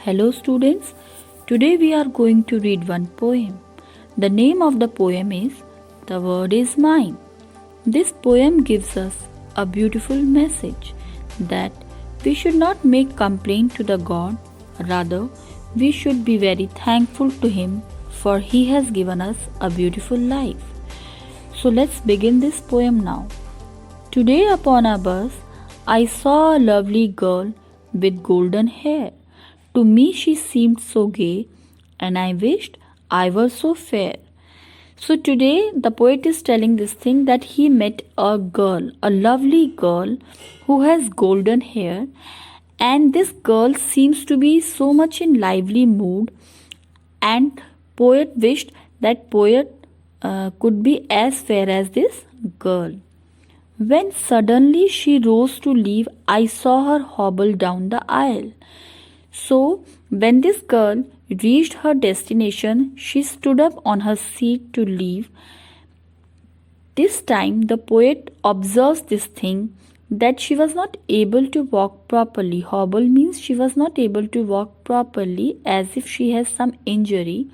Hello students, today we are going to read one poem. The name of the poem is The Word is Mine. This poem gives us a beautiful message that we should not make complaint to the God, rather we should be very thankful to Him for He has given us a beautiful life. So let's begin this poem now. Today upon a bus, I saw a lovely girl with golden hair. To me she seemed so gay, and I wished I were so fair. So today the poet is telling this thing that he met a girl, a lovely girl who has golden hair, and this girl seems to be so much in lively mood, and poet wished that poet could be as fair as this girl. When suddenly she rose to leave, I saw her hobble down the aisle. So, when this girl reached her destination, she stood up on her seat to leave. This time, the poet observes this thing that she was not able to walk properly. Hobble means she was not able to walk properly, as if she has some injury,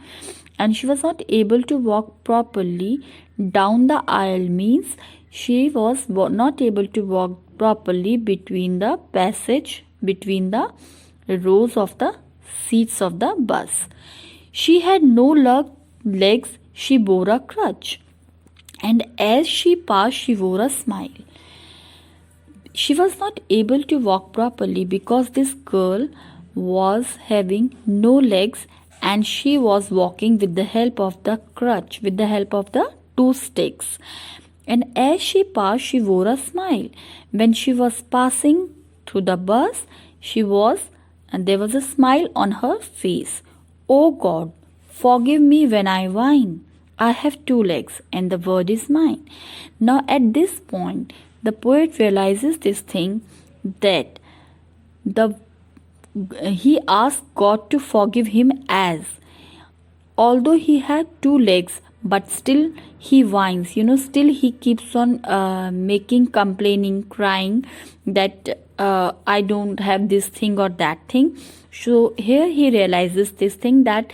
and she was not able to walk properly. Down the aisle means she was not able to walk properly between the passage, between the rows of the seats of the bus. She had no legs, she bore a crutch, and as she passed, she wore a smile. She was not able to walk properly because this girl was having no legs and she was walking with the help of the crutch, with the help of the two sticks. And as she passed, she wore a smile. When she was passing through the bus, there was a smile on her face. Oh God, forgive me when I whine. I have two legs and the word is mine. Now at this point, the poet realizes this thing that he asked God to forgive him as although he had two legs, but still he whines, still he keeps on making complaining, crying that I don't have this thing or that thing. So here he realizes this thing that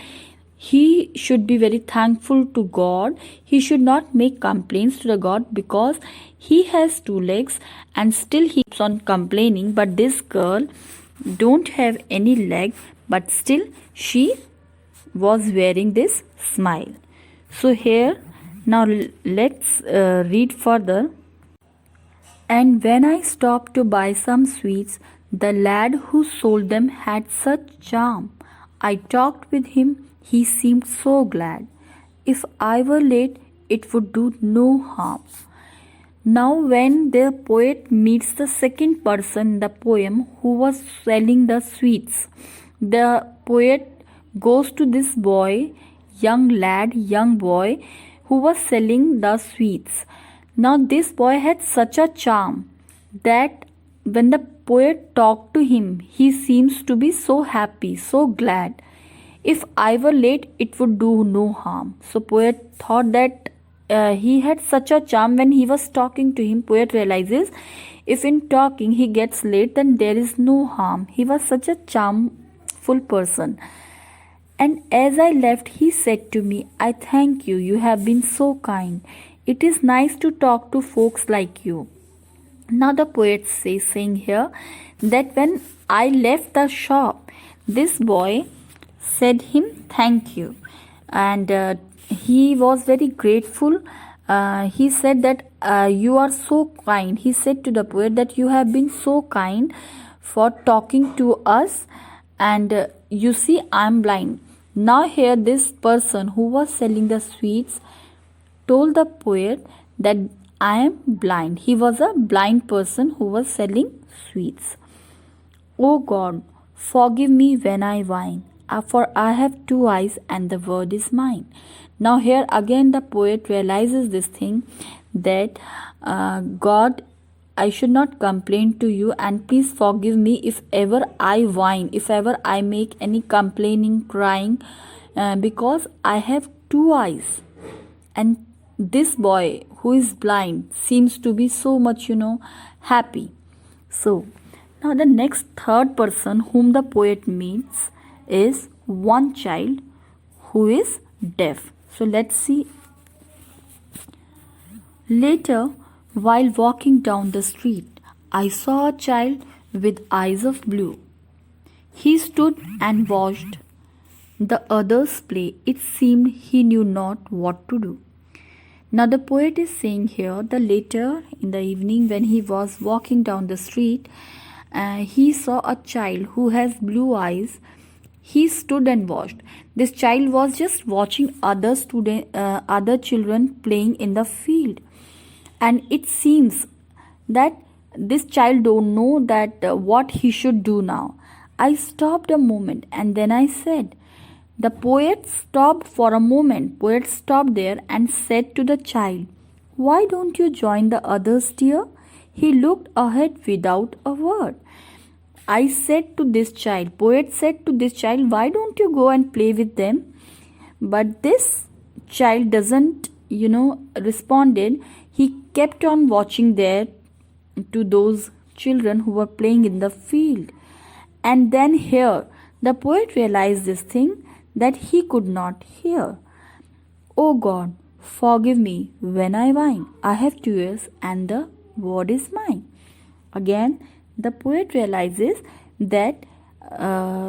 he should be very thankful to God. He should not make complaints to the God because he has two legs and still he keeps on complaining. But this girl don't have any leg, but still she was wearing this smile. So here now let's read further. And when I stopped to buy some sweets, the lad who sold them had such charm. I talked with him, he seemed so glad. If I were late, it would do no harm. Now when the poet meets the second person in the poem who was selling the sweets, the poet goes to this boy, young boy, who was selling the sweets. Now this boy had such a charm that when the poet talked to him, he seems to be so happy, so glad. If I were late, it would do no harm. So poet thought that he had such a charm. When he was talking to him, poet realizes if in talking he gets late, then there is no harm. He was such a charmful person. And as I left, he said to me, I thank you, you have been so kind. It is nice to talk to folks like you. Now the poet says, saying here that when I left the shop, this boy said him thank you, and he was very grateful. He said that you are so kind. He said to the poet that you have been so kind for talking to us, and you see I am blind. Now here this person who was selling the sweets told the poet that I am blind. He was a blind person who was selling sweets. Oh God, forgive me when I whine, for I have two eyes and the word is mine. Now here again the poet realizes this thing that God, I should not complain to you, and please forgive me if ever I whine, if ever I make any complaining, crying, because I have two eyes. And this boy who is blind seems to be so much, happy. So now the next third person whom the poet meets is one child who is deaf. So let's see. Later, while walking down the street, I saw a child with eyes of blue. He stood and watched the others play. It seemed he knew not what to do. Now, the poet is saying here that later in the evening, when he was walking down the street, he saw a child who has blue eyes. He stood and watched. This child was just watching other children playing in the field, and it seems that this child don't know that what he should do now. I stopped a moment and then I said, the poet stopped for a moment. Poet stopped there and said to the child, why don't you join the others, dear? He looked ahead without a word. I said to this child, poet said to this child, why don't you go and play with them? But this child doesn't, responded. He kept on watching there to those children who were playing in the field. And then here, the poet realized this thing that he could not hear. Oh God, forgive me when I whine. I have 2 ears and the word is mine. Again, the poet realizes that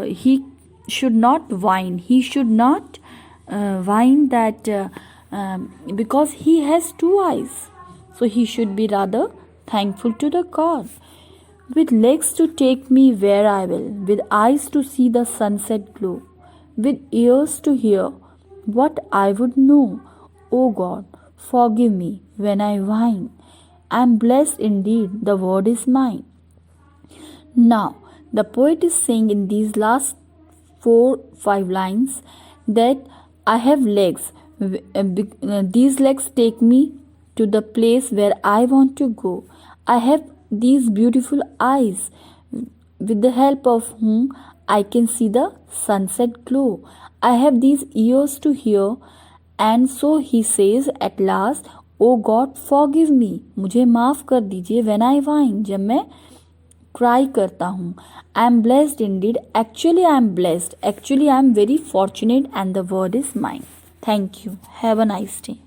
he should not whine. He should not whine that because he has 2 eyes. So he should be rather thankful to the God. With legs to take me where I will, with eyes to see the sunset glow, with ears to hear what I would know. O God, forgive me when I whine. I am blessed indeed, the word is mine. Now, the poet is saying in these last 4-5 lines that I have legs. These legs take me to the place where I want to go. I have these beautiful eyes with the help of whom I can see the sunset glow. I have these ears to hear, and so he says at last, O God, forgive me. मुझे माफ़ कर दीजिए when I whine, जब मैं cry करता हूँ. I am blessed indeed. Actually, I am blessed. Actually, I am very fortunate and the word is mine. Thank you. Have a nice day.